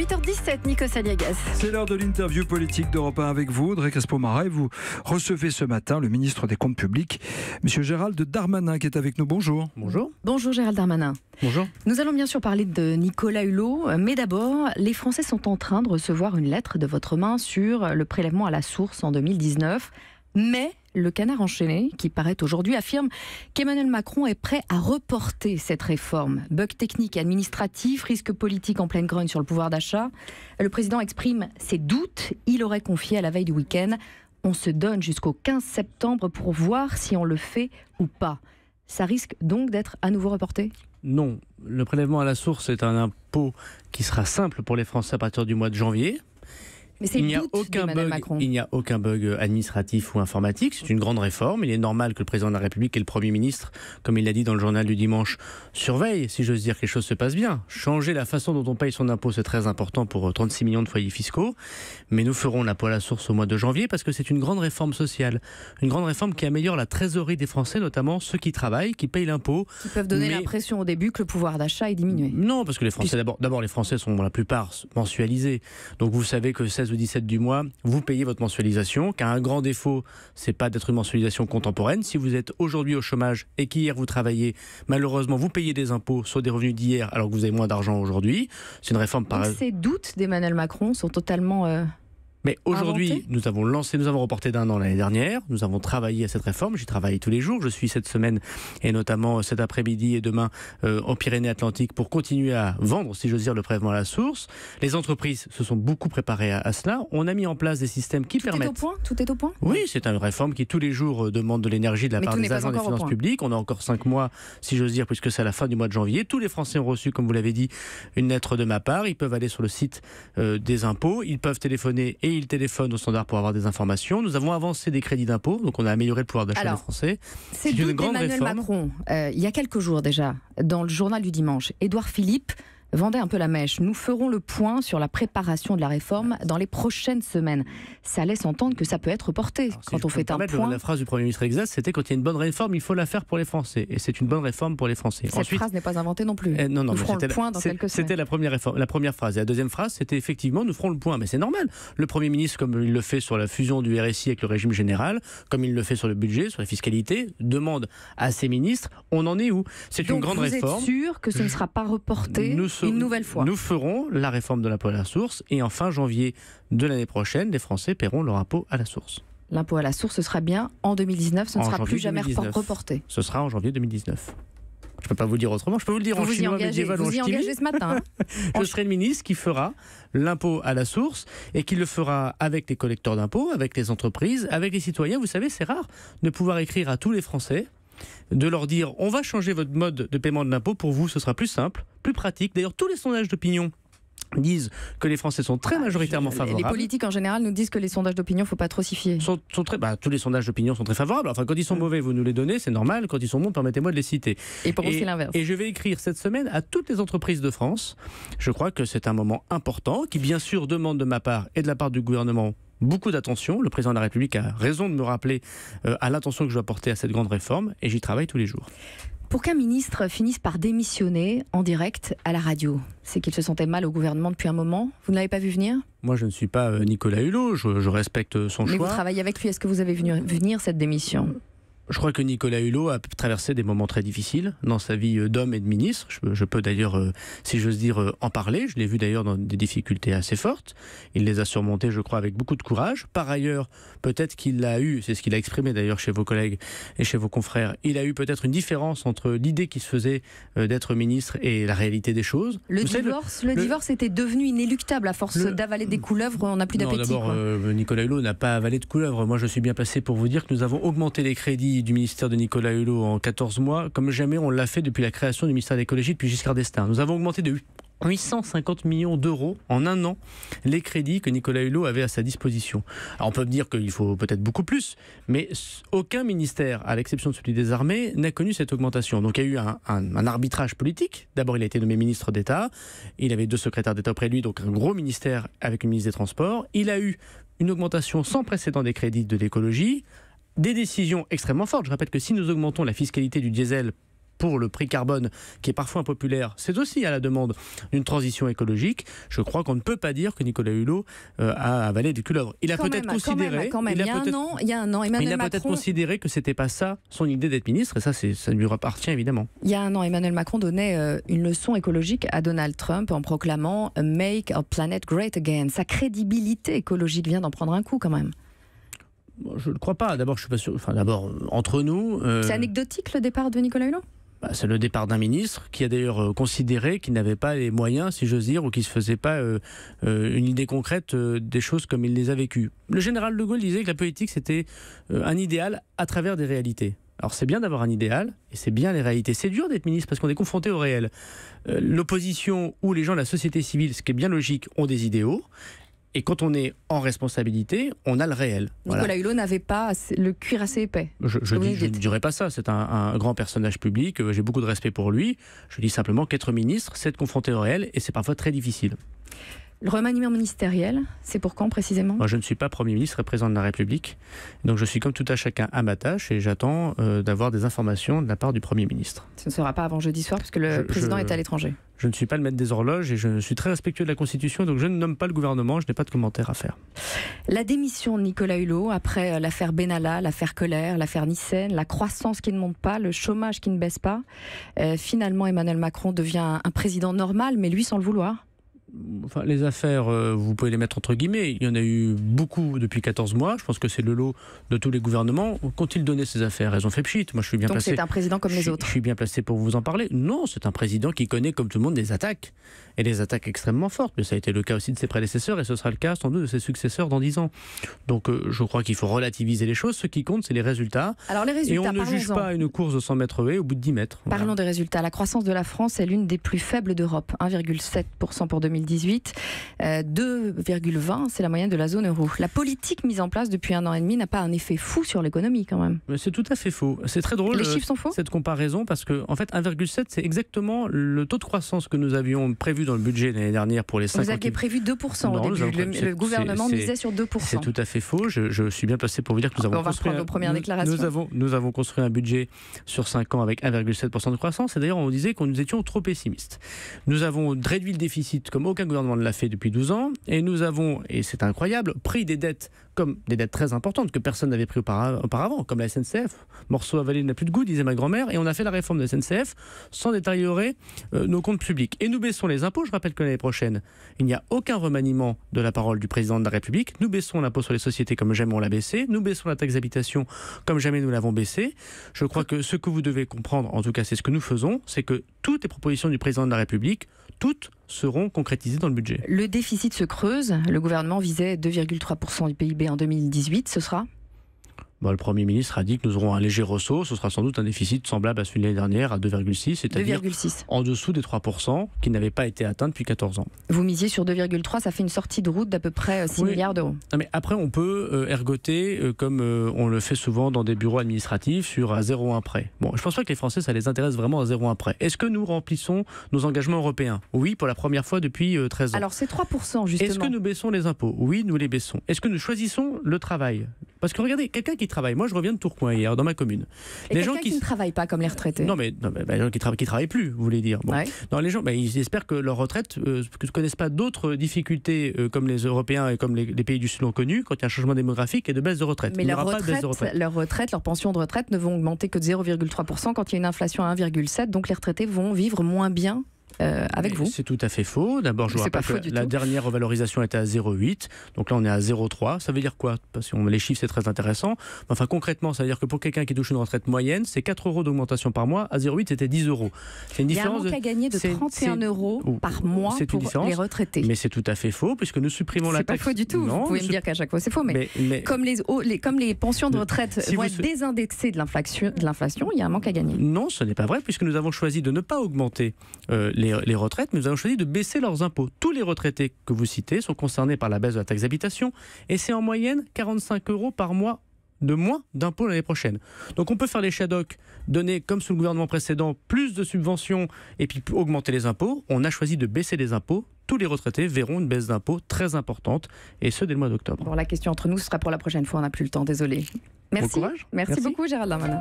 8h17, Nikos Aliagas. C'est l'heure de l'interview politique d'Europe 1 avec vous, Audrey Crespo-Mara, et vous recevez ce matin le ministre des Comptes publics, M. Gérald Darmanin, qui est avec nous. Bonjour. Bonjour. Bonjour Gérald Darmanin. Bonjour. Nous allons bien sûr parler de Nicolas Hulot, mais d'abord, les Français sont en train de recevoir une lettre de votre main sur le prélèvement à la source en 2019, mais le Canard enchaîné, qui paraît aujourd'hui, affirme qu'Emmanuel Macron est prêt à reporter cette réforme. Bug technique et administratif, risque politique en pleine grogne sur le pouvoir d'achat. Le président exprime ses doutes. Il aurait confié à la veille du week-end: on se donne jusqu'au 15 septembre pour voir si on le fait ou pas. Ça risque donc d'être à nouveau reporté ? Non, le prélèvement à la source est un impôt qui sera simple pour les Français à partir du mois de janvier. Mais c'est il n'y a aucun bug administratif ou informatique. C'est une grande réforme. Il est normal que le président de la République et le Premier ministre, comme il l'a dit dans le journal du dimanche, surveillent, si j'ose dire, que les choses se passent bien. Changer la façon dont on paye son impôt, c'est très important pour 36 millions de foyers fiscaux. Mais nous ferons l'impôt à la source au mois de janvier parce que c'est une grande réforme sociale. Une grande réforme qui améliore la trésorerie des Français, notamment ceux qui travaillent, qui payent l'impôt. Qui peuvent donner l'impression au début que le pouvoir d'achat est diminué. Non, parce que les Français, d'abord les Français sont pour la plupart mensualisés. Donc vous savez que 16 ou 17 du mois, vous payez votre mensualisation, car un grand défaut, c'est pas d'être une mensualisation contemporaine. Si vous êtes aujourd'hui au chômage et qu'hier vous travaillez, malheureusement vous payez des impôts sur des revenus d'hier alors que vous avez moins d'argent aujourd'hui. C'est une réforme Donc ces doutes d'Emmanuel Macron sont totalement... Mais aujourd'hui, nous avons reporté d'1 an l'année dernière, nous avons travaillé à cette réforme, j'y travaille tous les jours, je suis cette semaine et notamment cet après-midi et demain en Pyrénées-Atlantiques pour continuer à vendre, si j'ose dire, le prélèvement à la source. Les entreprises se sont beaucoup préparées à cela, on a mis en place des systèmes qui permettent... Tout est au point ? Oui, c'est une réforme qui tous les jours demande de l'énergie de la part des agents des finances publiques. On a encore 5 mois, si j'ose dire, puisque c'est à la fin du mois de janvier. Tous les Français ont reçu, comme vous l'avez dit, une lettre de ma part. Ils peuvent aller sur le site des impôts, ils peuvent téléphoner et ils téléphonent au standard pour avoir des informations. Nous avons avancé des crédits d'impôt, donc on a amélioré le pouvoir d'achat des Français. C'est une grande réforme. Macron, il y a quelques jours déjà, dans le journal du dimanche, Édouard Philippe vendait un peu la mèche. Nous ferons le point sur la préparation de la réforme dans les prochaines semaines. Ça laisse entendre que ça peut être reporté. Quand on fait un point... La phrase du Premier ministre exact, c'était: quand il y a une bonne réforme, il faut la faire pour les Français. Et c'est une bonne réforme pour les Français. Cette phrase n'est pas inventée non plus. Non, nous ferons le point dans quelques semaines. C'était la première phrase. Et la deuxième phrase, c'était effectivement: nous ferons le point. Mais c'est normal. Le Premier ministre, comme il le fait sur la fusion du RSI avec le régime général, comme il le fait sur le budget, sur la fiscalité, demande à ses ministres: on en est où? C'est une grande réforme. Vous êtes sûr que ce ne sera pas reporté une nouvelle fois? Nous ferons la réforme de l'impôt à la source et en fin janvier de l'année prochaine, les Français paieront leur impôt à la source. L'impôt à la source, ce sera bien en 2019, ce ne sera plus jamais reporté. Ce sera en janvier 2019. Je ne peux pas vous le dire autrement, je peux vous le dire en chinois médiéval ou en ch'timi. Vous y engagez ce matin. Je serai le ministre qui fera l'impôt à la source et qui le fera avec les collecteurs d'impôts, avec les entreprises, avec les citoyens. Vous savez, c'est rare de pouvoir écrire à tous les Français, de leur dire: on va changer votre mode de paiement de l'impôt, pour vous ce sera plus simple, plus pratique. D'ailleurs, tous les sondages d'opinion disent que les Français sont très majoritairement favorables. Les politiques en général nous disent que les sondages d'opinion, il ne faut pas trop s'y fier. Tous les sondages d'opinion sont très favorables. Enfin, quand ils sont mauvais, vous nous les donnez, c'est normal. Quand ils sont bons, permettez-moi de les citer. Et pour aussi l'inverse. Et je vais écrire cette semaine à toutes les entreprises de France. Je crois que c'est un moment important qui, bien sûr, demande de ma part et de la part du gouvernement beaucoup d'attention. Le président de la République a raison de me rappeler à l'attention que je dois porter à cette grande réforme, et j'y travaille tous les jours. Pour qu'un ministre finisse par démissionner en direct à la radio, c'est qu'il se sentait mal au gouvernement depuis un moment. Vous ne l'avez pas vu venir ? Moi, je ne suis pas Nicolas Hulot, je respecte son choix. Mais vous travaillez avec lui, est-ce que vous avez vu venir cette démission ? Je crois que Nicolas Hulot a traversé des moments très difficiles dans sa vie d'homme et de ministre. Je peux d'ailleurs, si j'ose dire, en parler. Je l'ai vu d'ailleurs dans des difficultés assez fortes. Il les a surmontées, je crois, avec beaucoup de courage. Par ailleurs, peut-être qu'il a eu, c'est ce qu'il a exprimé d'ailleurs chez vos collègues et chez vos confrères, il a eu peut-être une différence entre l'idée qui se faisait d'être ministre et la réalité des choses. Le divorce était devenu inéluctable à force d'avaler des couleuvres. On n'a plus d'appétit. D'abord, Nicolas Hulot n'a pas avalé de couleuvres. Moi, je suis bien placé pour vous dire que nous avons augmenté les crédits du ministère de Nicolas Hulot en 14 mois, comme jamais on l'a fait depuis la création du ministère de l'écologie depuis Giscard d'Estaing. Nous avons augmenté de 850 millions d'euros en un an les crédits que Nicolas Hulot avait à sa disposition. Alors on peut me dire qu'il faut peut-être beaucoup plus, mais aucun ministère, à l'exception de celui des armées, n'a connu cette augmentation. Donc il y a eu un arbitrage politique. D'abord, il a été nommé ministre d'État, il avait 2 secrétaires d'État auprès de lui, donc un gros ministère avec une ministre des Transports. Il a eu une augmentation sans précédent des crédits de l'écologie, des décisions extrêmement fortes. Je rappelle que si nous augmentons la fiscalité du diesel pour le prix carbone, qui est parfois impopulaire, c'est aussi à la demande d'une transition écologique. Je crois qu'on ne peut pas dire que Nicolas Hulot a avalé du couleuvre. Il a peut-être considéré... Il y a un an, Emmanuel Macron... peut-être considéré que c'était pas ça son idée d'être ministre, et ça lui appartient évidemment. Il y a un an, Emmanuel Macron donnait une leçon écologique à Donald Trump en proclamant « Make our planet great again ». Sa crédibilité écologique vient d'en prendre un coup quand même. Je ne crois pas. D'abord, je suis pas sûr. Enfin, d'abord, entre nous... C'est anecdotique le départ de Nicolas Hulot ? C'est le départ d'un ministre qui a d'ailleurs considéré qu'il n'avait pas les moyens, si j'ose dire, ou qu'il ne se faisait pas une idée concrète des choses comme il les a vécues. Le général de Gaulle disait que la politique, c'était un idéal à travers des réalités. Alors c'est bien d'avoir un idéal, et c'est bien les réalités. C'est dur d'être ministre parce qu'on est confronté au réel. L'opposition ou les gens de la société civile, ce qui est bien logique, ont des idéaux. Et quand on est en responsabilité, on a le réel. Nicolas Hulot n'avait pas le cuir assez épais. Je ne dirais pas ça. C'est un grand personnage public. J'ai beaucoup de respect pour lui. Je dis simplement qu'être ministre, c'est de confronter au réel. Et c'est parfois très difficile. Le remaniement ministériel, c'est pour quand précisément ? Moi, je ne suis pas Premier ministre et Président de la République. Donc je suis comme tout à chacun à ma tâche et j'attends d'avoir des informations de la part du Premier ministre. Ce ne sera pas avant jeudi soir parce que le président est à l'étranger. Je ne suis pas le maître des horloges et je suis très respectueux de la Constitution, donc je ne nomme pas le gouvernement, je n'ai pas de commentaires à faire. La démission de Nicolas Hulot après l'affaire Benalla, l'affaire Kohler, l'affaire Nyssen, la croissance qui ne monte pas, le chômage qui ne baisse pas. Finalement, Emmanuel Macron devient un président normal, mais lui sans le vouloir. Enfin, les affaires, vous pouvez les mettre entre guillemets. Il y en a eu beaucoup depuis 14 mois. Je pense que c'est le lot de tous les gouvernements. Qu'ont-ils donné ces affaires ? Elles ont fait pchit. Moi, je suis bien placé. Donc c'est un président comme les autres. Je suis bien placé pour vous en parler. Non, c'est un président qui connaît, comme tout le monde, des attaques. Et des attaques extrêmement fortes. Mais ça a été le cas aussi de ses prédécesseurs et ce sera le cas sans doute de ses successeurs dans 10 ans. Donc je crois qu'il faut relativiser les choses. Ce qui compte, c'est les résultats. Alors les résultats, et on ne juge pas une course de 100 mètres haies au bout de 10 mètres. Parlons des résultats. La croissance de la France est l'une des plus faibles d'Europe. 1,7% pour 2018. 2,20, c'est la moyenne de la zone euro. La politique mise en place depuis 1 an et demi n'a pas un effet fou sur l'économie quand même. Mais c'est tout à fait faux. C'est très drôle. Les chiffres sont faux ? Cette comparaison parce que en fait 1,7 c'est exactement le taux de croissance que nous avions prévu dans le budget l'année dernière pour les 5 ans. Vous aviez prévu 2% au début. Le gouvernement misait sur 2%. C'est tout à fait faux. Je suis bien placé pour vous dire que nous avons construit vos premières déclarations. Nous avons construit un budget sur 5 ans avec 1,7% de croissance. Et d'ailleurs, on disait que nous étions trop pessimistes. Nous avons réduit le déficit comme aucun gouvernement ne l'a fait depuis 12 ans. Et nous avons, et c'est incroyable, pris des dettes comme des dettes très importantes que personne n'avait pris auparavant, comme la SNCF. Morceau avalé n'a plus de goût, disait ma grand-mère. Et on a fait la réforme de la SNCF sans détériorer nos comptes publics. Et nous baissons les impôts. Je rappelle que l'année prochaine, il n'y a aucun remaniement de la parole du président de la République. Nous baissons l'impôt sur les sociétés comme jamais on l'a baissé. Nous baissons la taxe d'habitation comme jamais nous l'avons baissé. Je crois que ce que vous devez comprendre, en tout cas c'est ce que nous faisons, c'est que toutes les propositions du président de la République, toutes seront concrétisées dans le budget. Le déficit se creuse. Le gouvernement visait 2,3% du PIB en 2018. Ce sera ? Le Premier ministre a dit que nous aurons un léger ressaut. Ce sera sans doute un déficit semblable à celui de l'année dernière, à 2,6, c'est-à-dire en dessous des 3%, qui n'avaient pas été atteints depuis 14 ans. Vous misiez sur 2,3, ça fait une sortie de route d'à peu près 6 milliards d'euros. Non, mais après, on peut ergoter, comme on le fait souvent dans des bureaux administratifs, sur un 0,1 prêt. Bon, je ne pense pas que les Français, ça les intéresse vraiment à 0,1 prêt. Est-ce que nous remplissons nos engagements européens ? Oui, pour la première fois depuis 13 ans. Alors c'est 3% justement. Est-ce que nous baissons les impôts ? Oui, nous les baissons. Est-ce que nous choisissons le travail ? Parce que regardez, quelqu'un qui travaille, moi je reviens de Tourcoing hier, dans ma commune. Et les gens qui ne travaillent pas comme les retraités. Non, mais les gens qui travaillent plus, vous voulez dire. Bon. Ouais. Non, les gens, ils espèrent que leur retraite ne connaissent pas d'autres difficultés comme les Européens et comme les pays du Sud l'ont connu, quand il y a un changement démographique et de baisse de retraite. Mais leur retraite, leur pension de retraite ne vont augmenter que de 0,3% quand il y a une inflation à 1,7%, donc les retraités vont vivre moins bien. Avec vous. C'est tout à fait faux. D'abord, je vous rappelle que la dernière revalorisation était à 0,8. Donc là, on est à 0,3. Ça veut dire quoi ? Parce que les chiffres, c'est très intéressant. Enfin, concrètement, ça veut dire que pour quelqu'un qui touche une retraite moyenne, c'est 4 euros d'augmentation par mois. À 0,8, c'était 10 euros. C'est une différence. Il y a un manque à gagner de 31 euros par mois pour les retraités. Mais c'est tout à fait faux, puisque nous supprimons la taxe. C'est pas faux du tout. Non, vous pouvez me dire qu'à chaque fois, c'est faux. Mais comme les pensions de retraite vont être désindexées de l'inflation, il y a un manque à gagner. Non, ce n'est pas vrai, puisque nous avons choisi de ne pas augmenter les retraites, mais nous avons choisi de baisser leurs impôts. Tous les retraités que vous citez sont concernés par la baisse de la taxe d'habitation et c'est en moyenne 45 euros par mois de moins d'impôts l'année prochaine. Donc on peut faire les shadocs, donner comme sous le gouvernement précédent plus de subventions et puis augmenter les impôts. On a choisi de baisser les impôts. Tous les retraités verront une baisse d'impôts très importante et ce dès le mois d'octobre. Bon, la question entre nous, ce sera pour la prochaine fois, on n'a plus le temps, désolé. Merci. Bon courage. Merci beaucoup Gérald Darmanin.